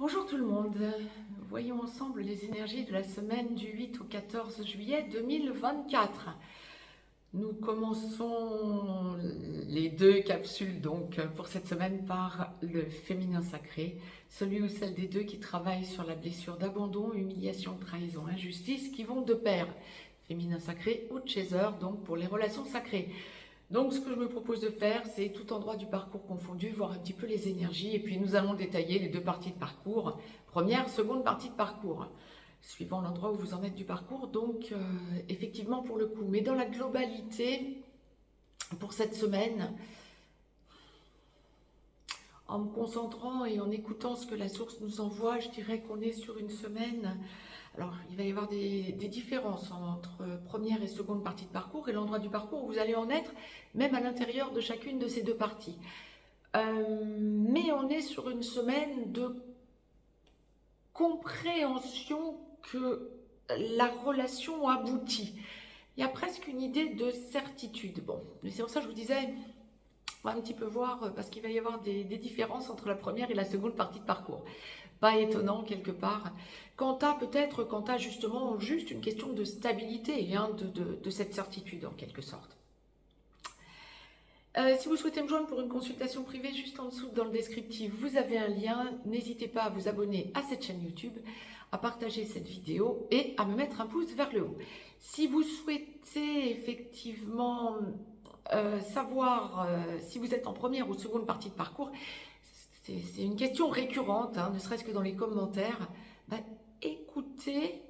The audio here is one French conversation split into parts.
Bonjour tout le monde, voyons ensemble les énergies de la semaine du 8 au 14 juillet 2024. Nous commençons les deux capsules donc pour cette semaine par le féminin sacré, celui ou celle des deux qui travaillent sur la blessure d'abandon, humiliation, trahison, injustice qui vont de pair. Féminin sacré ou chaser donc pour les relations sacrées. Donc ce que je me propose de faire, c'est tout endroit du parcours confondu, voir un petit peu les énergies, et puis nous allons détailler les deux parties de parcours, première, seconde partie de parcours, suivant l'endroit où vous en êtes du parcours, donc effectivement pour le coup. Mais dans la globalité, pour cette semaine, en me concentrant et en écoutant ce que la source nous envoie, je dirais qu'on est sur une semaine. Alors, il va y avoir des différences entre première et seconde partie de parcours et l'endroit du parcours où vous allez en être, même à l'intérieur de chacune de ces deux parties. Mais on est sur une semaine de compréhension que la relation aboutit. Il y a presque une idée de certitude. Bon, c'est pour ça que je vous disais, on va un petit peu voir, parce qu'il va y avoir des différences entre la première et la seconde partie de parcours. Pas étonnant quelque part. Quant à justement juste une question de stabilité, hein, de cette certitude en quelque sorte. Si vous souhaitez me joindre pour une consultation privée, juste en dessous dans le descriptif, vous avez un lien. N'hésitez pas à vous abonner à cette chaîne YouTube, à partager cette vidéo et à me mettre un pouce vers le haut. Si vous souhaitez effectivement savoir si vous êtes en première ou seconde partie de parcours, c'est une question récurrente, hein, ne serait-ce que dans les commentaires. Écoutez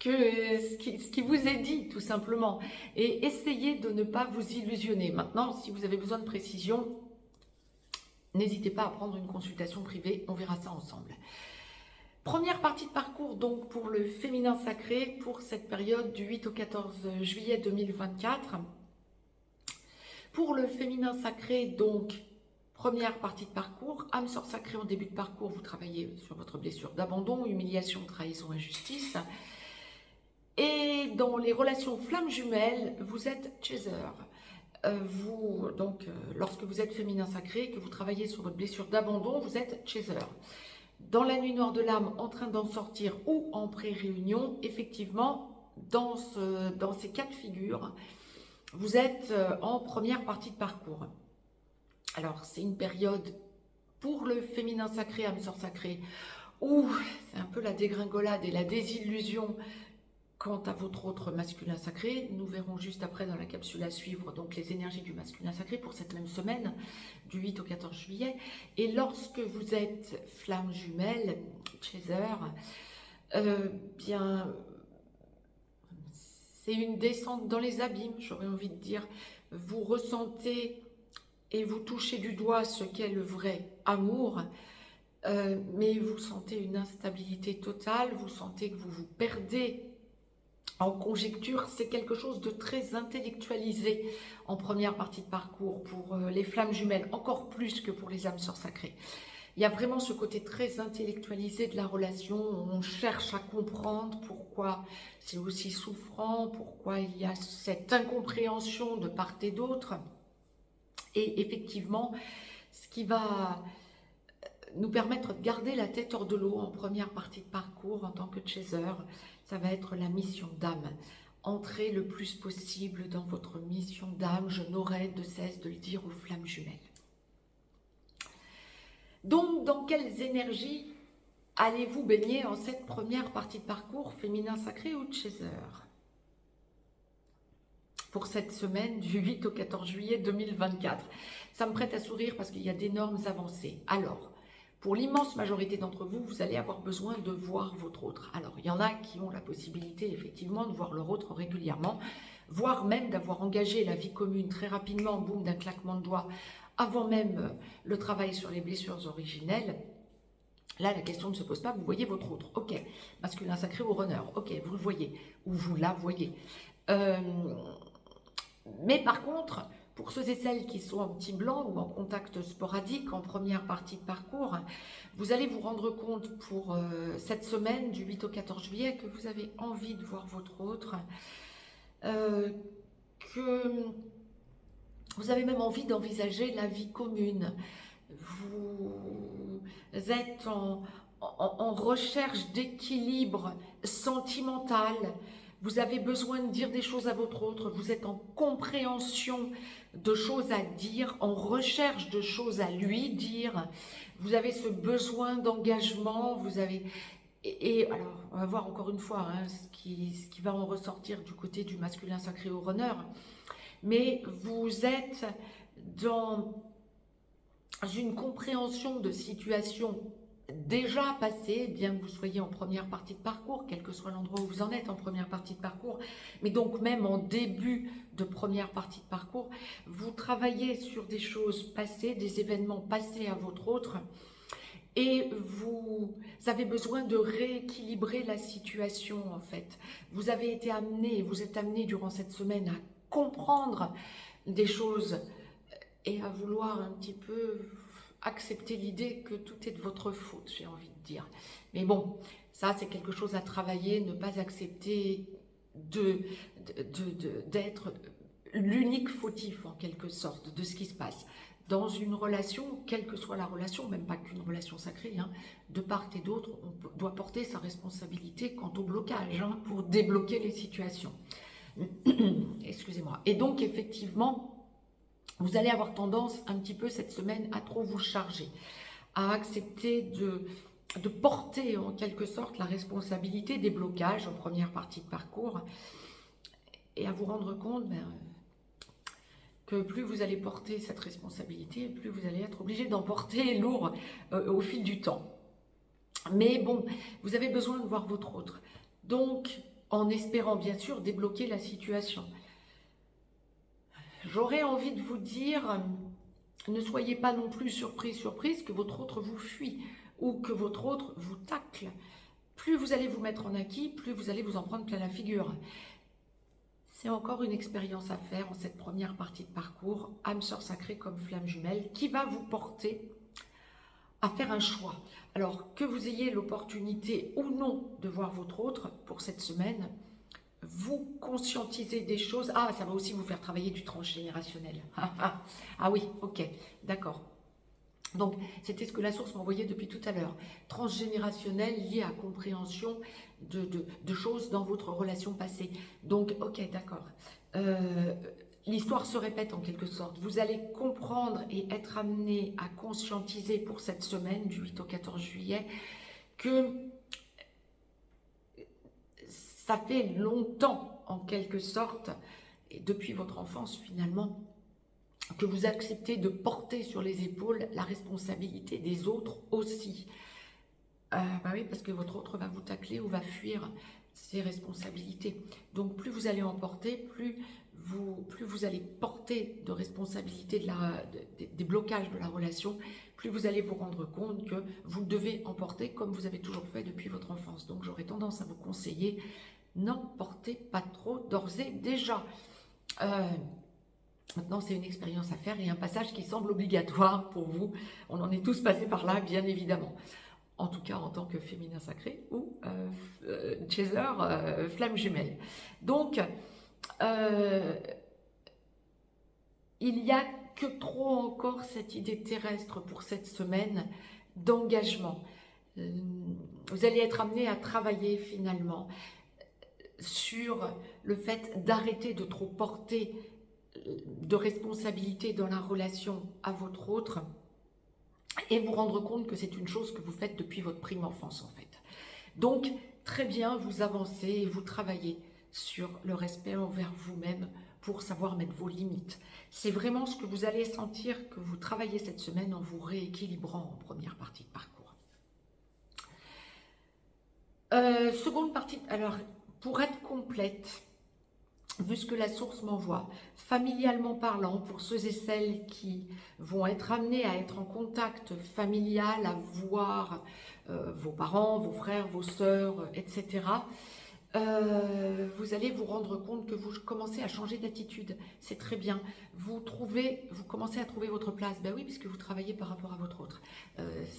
ce qui vous est dit, tout simplement, et essayez de ne pas vous illusionner. Maintenant, si vous avez besoin de précision, n'hésitez pas à prendre une consultation privée, on verra ça ensemble. Première partie de parcours donc pour le féminin sacré, pour cette période du 8 au 14 juillet 2024. Pour le féminin sacré, donc, première partie de parcours, âme sœur sacrée en début de parcours, vous travaillez sur votre blessure d'abandon, humiliation, trahison, injustice. Et dans les relations flammes jumelles, vous êtes chaser. Lorsque vous êtes féminin sacré, que vous travaillez sur votre blessure d'abandon, vous êtes chaser. Dans la nuit noire de l'âme, en train d'en sortir ou en pré-réunion, effectivement, dans ces cas de figure, vous êtes en première partie de parcours. Alors, c'est une période pour le féminin sacré, âme sœur sacrée, où c'est un peu la dégringolade et la désillusion quant à votre autre masculin sacré. Nous verrons juste après dans la capsule à suivre donc les énergies du masculin sacré pour cette même semaine, du 8 au 14 juillet. Et lorsque vous êtes flamme jumelle, chaser, bien, c'est une descente dans les abîmes, j'aurais envie de dire. Vous ressentez et vous touchez du doigt ce qu'est le vrai amour, mais vous sentez une instabilité totale, vous sentez que vous vous perdez en conjecture. C'est quelque chose de très intellectualisé en première partie de parcours pour les flammes jumelles, encore plus que pour les âmes sœurs sacrées. Il y a vraiment ce côté très intellectualisé de la relation, on cherche à comprendre pourquoi c'est aussi souffrant, pourquoi il y a cette incompréhension de part et d'autre. Et effectivement, ce qui va nous permettre de garder la tête hors de l'eau en première partie de parcours en tant que chaser, ça va être la mission d'âme. Entrez le plus possible dans votre mission d'âme, je n'aurai de cesse de le dire aux flammes jumelles. Donc, dans quelles énergies allez-vous baigner en cette première partie de parcours féminin sacré ou chaser pour cette semaine du 8 au 14 juillet 2024? Ça me prête à sourire parce qu'il y a d'énormes avancées. Alors, pour l'immense majorité d'entre vous, vous allez avoir besoin de voir votre autre. Alors, il y en a qui ont la possibilité effectivement de voir leur autre régulièrement, voire même d'avoir engagé la vie commune très rapidement, boum, d'un claquement de doigts, avant même le travail sur les blessures originelles. Là, la question ne se pose pas, vous voyez votre autre. Ok, masculin sacré ou runner, ok, vous le voyez, ou vous la voyez. Mais par contre, pour ceux et celles qui sont en petit blanc ou en contact sporadique en première partie de parcours, vous allez vous rendre compte pour cette semaine du 8 au 14 juillet que vous avez envie de voir votre autre, que vous avez même envie d'envisager la vie commune. êtes en recherche d'équilibre sentimental, vous avez besoin de dire des choses à votre autre, vous êtes en compréhension de choses à dire, en recherche de choses à lui dire, vous avez ce besoin d'engagement, vous avez... Et alors, on va voir encore une fois hein, ce qui va en ressortir du côté du masculin sacré au runner, mais vous êtes dans une compréhension de situation déjà passée, bien que vous soyez en première partie de parcours, quel que soit l'endroit où vous en êtes en première partie de parcours, mais donc même en début de première partie de parcours, vous travaillez sur des choses passées, des événements passés à votre autre, et vous avez besoin de rééquilibrer la situation en fait. Vous avez été amené, vous êtes amené durant cette semaine à comprendre des choses et à vouloir un petit peu accepter l'idée que tout est de votre faute, j'ai envie de dire. Mais bon, ça c'est quelque chose à travailler, ne pas accepter d'être l'unique fautif en quelque sorte de ce qui se passe. Dans une relation, quelle que soit la relation, même pas qu'une relation sacrée, hein, de part et d'autre, on doit porter sa responsabilité quant au blocage hein, pour débloquer les situations. Excusez-moi. Et donc effectivement, vous allez avoir tendance un petit peu cette semaine à trop vous charger, à accepter de porter en quelque sorte la responsabilité des blocages en première partie de parcours et à vous rendre compte que plus vous allez porter cette responsabilité, plus vous allez être obligé d'en porter lourd au fil du temps. Mais bon, vous avez besoin de voir votre autre. Donc, en espérant bien sûr débloquer la situation. J'aurais envie de vous dire, ne soyez pas non plus surprise que votre autre vous fuit ou que votre autre vous tacle. Plus vous allez vous mettre en acquis, plus vous allez vous en prendre plein la figure. C'est encore une expérience à faire en cette première partie de parcours, âme sœur sacrée comme flamme jumelle, qui va vous porter à faire un choix. Alors, que vous ayez l'opportunité ou non de voir votre autre pour cette semaine, vous conscientisez des choses. Ah, ça va aussi vous faire travailler du transgénérationnel. Ah oui, ok, d'accord. Donc, c'était ce que la source m'envoyait depuis tout à l'heure. Transgénérationnel lié à compréhension de choses dans votre relation passée. Donc, ok, d'accord. L'histoire se répète en quelque sorte. Vous allez comprendre et être amené à conscientiser pour cette semaine, du 8 au 14 juillet, que ça fait longtemps, en quelque sorte, et depuis votre enfance finalement, que vous acceptez de porter sur les épaules la responsabilité des autres aussi. Bah oui, parce que votre autre va vous tacler ou va fuir ses responsabilités. Donc plus vous allez en porter, plus vous allez porter de responsabilité des blocages de la relation, plus vous allez vous rendre compte que vous devez en porter comme vous avez toujours fait depuis votre enfance. Donc j'aurais tendance à vous conseiller, n'en portez pas trop d'ores et déjà. Maintenant, c'est une expérience à faire et un passage qui semble obligatoire pour vous. On en est tous passés par là, bien évidemment. En tout cas, en tant que féminin sacré ou chaser flamme jumelle. Donc, il n'y a que trop encore cette idée terrestre pour cette semaine d'engagement. Vous allez être amené à travailler finalement sur le fait d'arrêter de trop porter de responsabilité dans la relation à votre autre et vous rendre compte que c'est une chose que vous faites depuis votre prime enfance en fait. Donc très bien, vous avancez et vous travaillez sur le respect envers vous-même pour savoir mettre vos limites. C'est vraiment ce que vous allez sentir que vous travaillez cette semaine en vous rééquilibrant en première partie de parcours. Seconde partie, alors pour être complète, vu ce que la source m'envoie, familialement parlant, pour ceux et celles qui vont être amenés à être en contact familial, à voir vos parents, vos frères, vos sœurs, etc., vous allez vous rendre compte que vous commencez à changer d'attitude. C'est très bien. Vous commencez à trouver votre place. Ben oui, puisque vous travaillez par rapport à votre autre.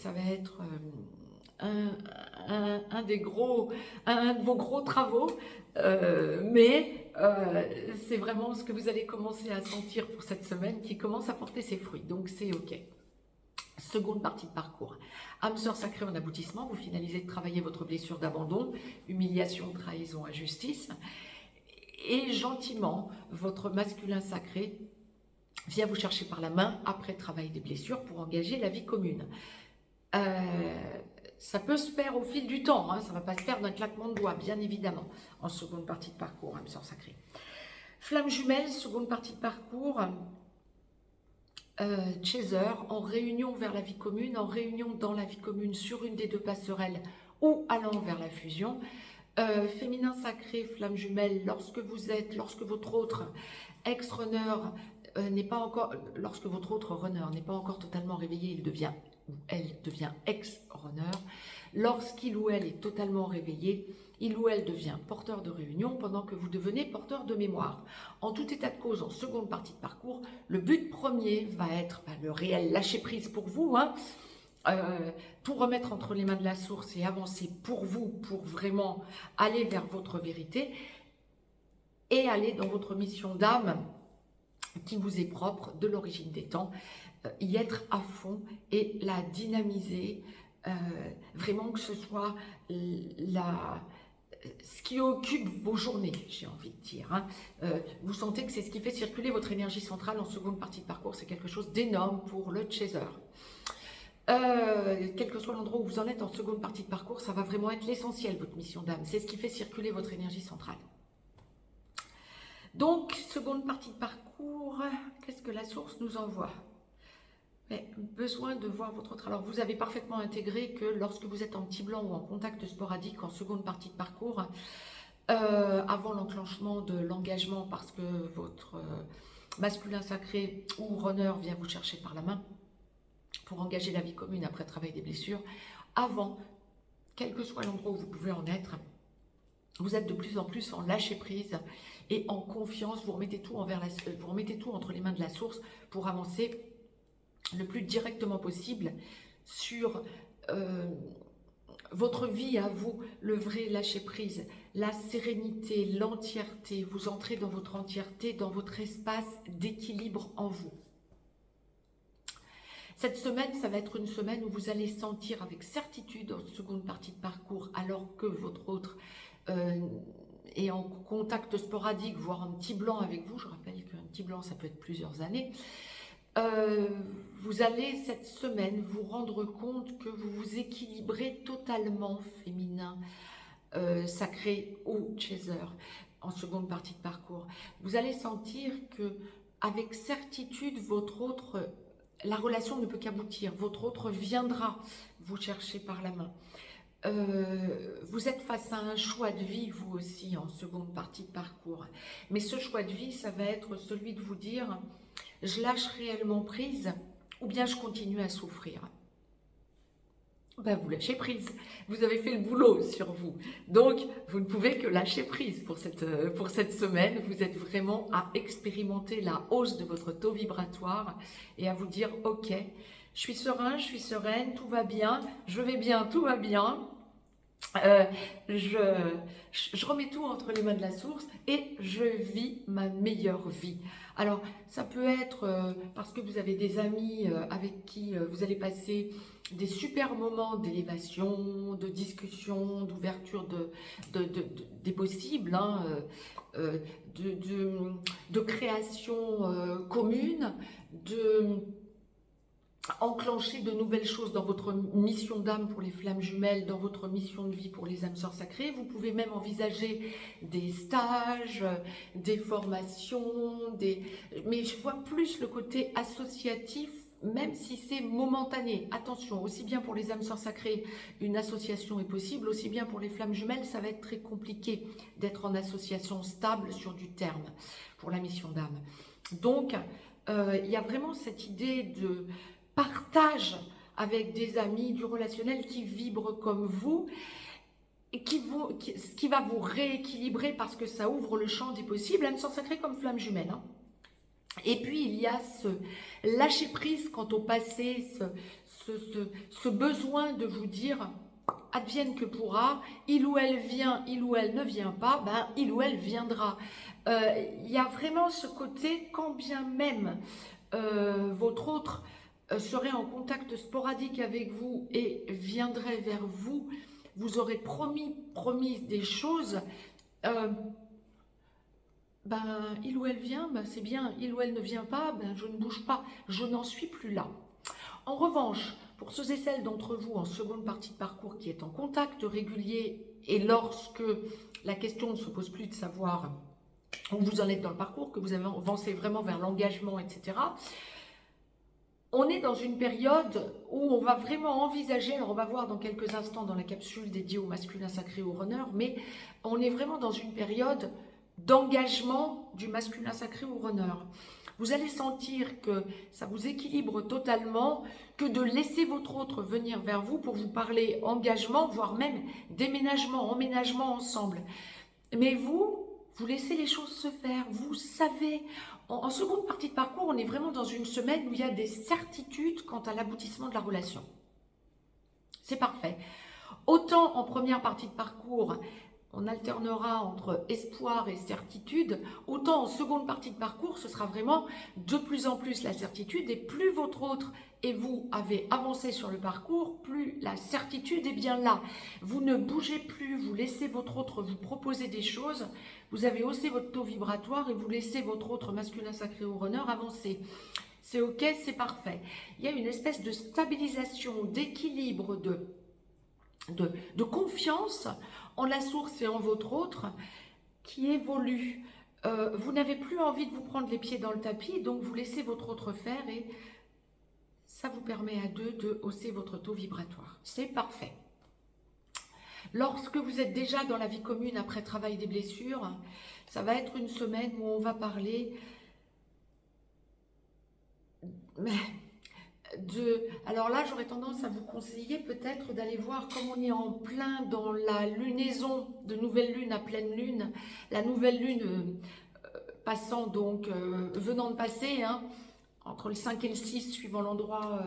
Ça va être un de vos gros travaux, mais c'est vraiment ce que vous allez commencer à sentir pour cette semaine qui commence à porter ses fruits. Donc c'est ok. Seconde partie de parcours. Âme sœur sacrée en aboutissement, vous finalisez de travailler votre blessure d'abandon, humiliation, trahison, injustice. Et gentiment, votre masculin sacré vient vous chercher par la main après travail des blessures pour engager la vie commune. Ça peut se faire au fil du temps, hein, ça ne va pas se faire d'un claquement de doigts, bien évidemment, en seconde partie de parcours, âme sœur sacrée. Flamme jumelle, seconde partie de parcours, Chaser, en réunion vers la vie commune, en réunion dans la vie commune sur une des deux passerelles ou allant vers la fusion. Féminin sacré, flamme jumelle, lorsque votre autre ex-runner n'est pas encore, lorsque votre autre runner n'est pas encore totalement réveillé, il devient ou elle devient ex-runner. Lorsqu'il ou elle est totalement réveillé, il ou elle devient porteur de réunion pendant que vous devenez porteur de mémoire. En tout état de cause, en seconde partie de parcours, le but premier va être le réel lâcher-prise pour vous, hein, tout remettre entre les mains de la source et avancer pour vous, pour vraiment aller vers votre vérité et aller dans votre mission d'âme qui vous est propre de l'origine des temps, y être à fond et la dynamiser, vraiment que ce soit ce qui occupe vos journées, j'ai envie de dire. Hein. Vous sentez que c'est ce qui fait circuler votre énergie centrale en seconde partie de parcours, c'est quelque chose d'énorme pour le chaser. Quel que soit l'endroit où vous en êtes en seconde partie de parcours, ça va vraiment être l'essentiel, votre mission d'âme. C'est ce qui fait circuler votre énergie centrale. Donc, seconde partie de parcours, qu'est-ce que la source nous envoie? Besoin de voir votre autre. Alors, vous avez parfaitement intégré que lorsque vous êtes en petit blanc ou en contact sporadique en seconde partie de parcours, avant l'enclenchement de l'engagement, parce que votre masculin sacré ou runner vient vous chercher par la main pour engager la vie commune après travail des blessures, avant, quel que soit l'endroit où vous pouvez en être, vous êtes de plus en plus en lâcher prise et en confiance, vous remettez tout entre les mains de la source pour avancer le plus directement possible sur votre vie à vous, le vrai lâcher prise, la sérénité, l'entièreté. Vous entrez dans votre entièreté, dans votre espace d'équilibre en vous. Cette semaine, ça va être une semaine où vous allez sentir avec certitude en seconde partie de parcours, alors que votre autre est en contact sporadique, voire un petit blanc avec vous. Je rappelle qu'un petit blanc, ça peut être plusieurs années. Vous allez cette semaine vous rendre compte que vous vous équilibrez totalement féminin, sacré ou chaser en seconde partie de parcours. Vous allez sentir que avec certitude, votre autre, la relation ne peut qu'aboutir. Votre autre viendra vous chercher par la main. Vous êtes face à un choix de vie, vous aussi, en seconde partie de parcours. Mais ce choix de vie, ça va être celui de vous dire, je lâche réellement prise ou bien je continue à souffrir. Vous lâchez prise. Vous avez fait le boulot sur vous. Donc, vous ne pouvez que lâcher prise pour cette semaine. Vous êtes vraiment à expérimenter la hausse de votre taux vibratoire et à vous dire, ok, je suis serein, je suis sereine, tout va bien, je vais bien, tout va bien. Je remets tout entre les mains de la source et je vis ma meilleure vie. Alors, ça peut être parce que vous avez des amis avec qui vous allez passer des super moments d'élévation, de discussion, d'ouverture des possibles, hein, de création commune, enclencher de nouvelles choses dans votre mission d'âme pour les flammes jumelles, dans votre mission de vie pour les âmes sœurs sacrées. Vous pouvez même envisager des stages, des formations, mais je vois plus le côté associatif, même si c'est momentané. Attention, aussi bien pour les âmes sœurs sacrées, une association est possible, aussi bien pour les flammes jumelles, ça va être très compliqué d'être en association stable sur du terme pour la mission d'âme. Donc, il y a vraiment cette idée de partage avec des amis, du relationnel qui vibre comme vous, et ce qui va vous rééquilibrer parce que ça ouvre le champ des possibles, âme sœur sacrée comme flamme jumelle. Hein. Et puis il y a ce lâcher prise quant au passé, ce besoin de vous dire advienne que pourra, il ou elle vient, il ou elle ne vient pas, il ou elle viendra. Il y a vraiment ce côté, quand bien même votre autre serait en contact sporadique avec vous et viendrait vers vous, vous aurez promis des choses, ben, il ou elle vient, ben, c'est bien, il ou elle ne vient pas, ben, je ne bouge pas, je n'en suis plus là. En revanche, pour ceux et celles d'entre vous en seconde partie de parcours qui est en contact régulier et lorsque la question ne se pose plus de savoir où vous en êtes dans le parcours, que vous avez avancé vraiment vers l'engagement, etc., on est dans une période où on va vraiment envisager, alors on va voir dans quelques instants dans la capsule dédiée au masculin sacré, au runner, mais on est vraiment dans une période d'engagement du masculin sacré au runner. Vous allez sentir que ça vous équilibre totalement, que de laisser votre autre venir vers vous pour vous parler engagement, voire même déménagement, emménagement ensemble. Mais vous laissez les choses se faire, vous savez. En seconde partie de parcours, on est vraiment dans une semaine où il y a des certitudes quant à l'aboutissement de la relation. C'est parfait. Autant en première partie de parcours, on alternera entre espoir et certitude, autant en seconde partie de parcours, ce sera vraiment de plus en plus la certitude, et plus votre autre et vous avez avancé sur le parcours, plus la certitude est bien là. Vous ne bougez plus, vous laissez votre autre vous proposer des choses, vous avez haussé votre taux vibratoire et vous laissez votre autre masculin sacré ou runner avancer. C'est ok, c'est parfait. Il y a une espèce de stabilisation, d'équilibre, de confiance en la source et en votre autre qui évolue. Vous n'avez plus envie de vous prendre les pieds dans le tapis, donc vous laissez votre autre faire et ça vous permet à deux de hausser votre taux vibratoire. C'est parfait. Lorsque vous êtes déjà dans la vie commune après travail des blessures, ça va être une semaine où on va parler alors là, j'aurais tendance à vous conseiller peut-être d'aller voir, comme on est en plein dans la lunaison de nouvelle lune à pleine lune, la nouvelle lune passant donc, venant de passer, hein, entre le 5 et le 6, suivant l'endroit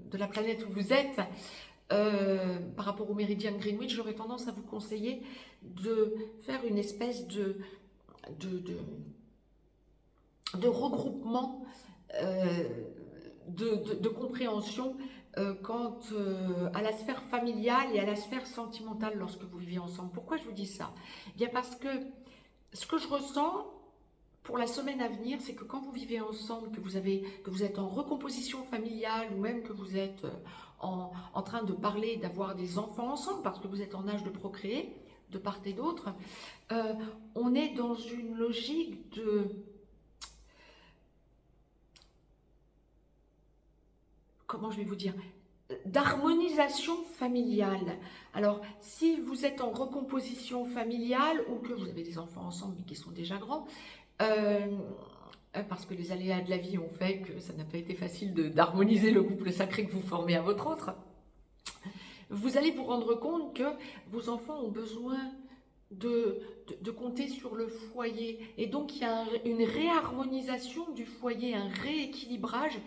de la planète où vous êtes, par rapport au méridien de Greenwich, j'aurais tendance à vous conseiller de faire une espèce de regroupement, de compréhension quant à la sphère familiale et à la sphère sentimentale lorsque vous vivez ensemble. Pourquoi je vous dis ça? Eh bien parce que ce que je ressens pour la semaine à venir, c'est que quand vous vivez ensemble, que vous êtes en recomposition familiale ou même que vous êtes en train de parler d'avoir des enfants ensemble parce que vous êtes en âge de procréer, de part et d'autre, on est dans une logique de... Comment je vais vous dire, d'harmonisation familiale. Alors, si vous êtes en recomposition familiale ou que vous avez des enfants ensemble mais qui sont déjà grands, parce que les aléas de la vie ont fait que ça n'a pas été facile d'harmoniser le couple sacré que vous formez à votre autre, vous allez vous rendre compte que vos enfants ont besoin de compter sur le foyer. Et donc, il y a une réharmonisation du foyer, un rééquilibrage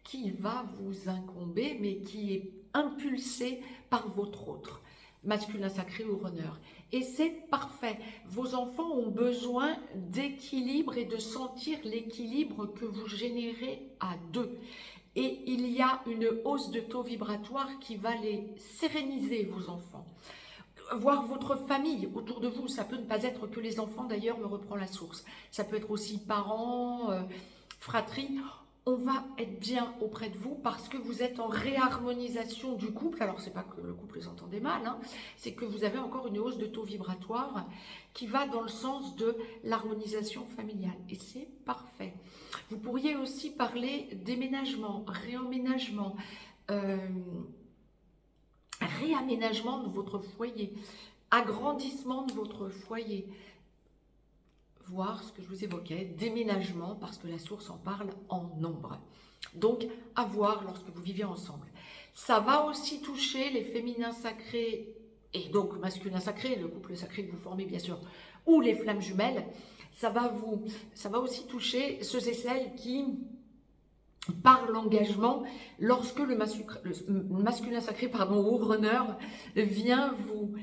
qui va vous incomber, mais qui est impulsé par votre autre, masculin sacré ou runner. Et c'est parfait. Vos enfants ont besoin d'équilibre et de sentir l'équilibre que vous générez à deux. Et il y a une hausse de taux vibratoire qui va les séréniser, vos enfants. Voir votre famille autour de vous, ça peut ne pas être que les enfants, d'ailleurs, me reprend la source. Ça peut être aussi parents, fratrie. On va être bien auprès de vous parce que vous êtes en réharmonisation du couple. Alors, c'est pas que le couple s'entendait mal, hein, c'est que vous avez encore une hausse de taux vibratoire qui va dans le sens de l'harmonisation familiale. Et c'est parfait. Vous pourriez aussi parler déménagement, réemménagement, réaménagement de votre foyer, agrandissement de votre foyer. Voir ce que je vous évoquais, déménagement, parce que la source en parle en nombre. Donc, à voir lorsque vous vivez ensemble. Ça va aussi toucher les féminins sacrés, et donc masculin sacré, le couple sacré que vous formez bien sûr, ou les flammes jumelles. Ça va aussi toucher ceux et celles qui, par l'engagement, lorsque le masculin sacré, ou runner, vient vous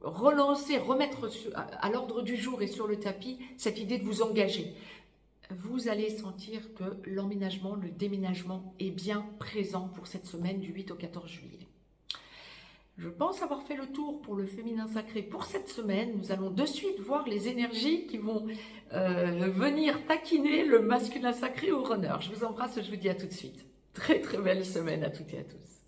relancer, remettre à l'ordre du jour et sur le tapis cette idée de vous engager. vous allez sentir que l'emménagement, le déménagement est bien présent pour cette semaine du 8 au 14 juillet. Je pense avoir fait le tour pour le féminin sacré pour cette semaine. Nous allons de suite voir les énergies qui vont venir taquiner le masculin sacré au runner. Je vous embrasse, je vous dis à tout de suite. Très très belle semaine à toutes et à tous.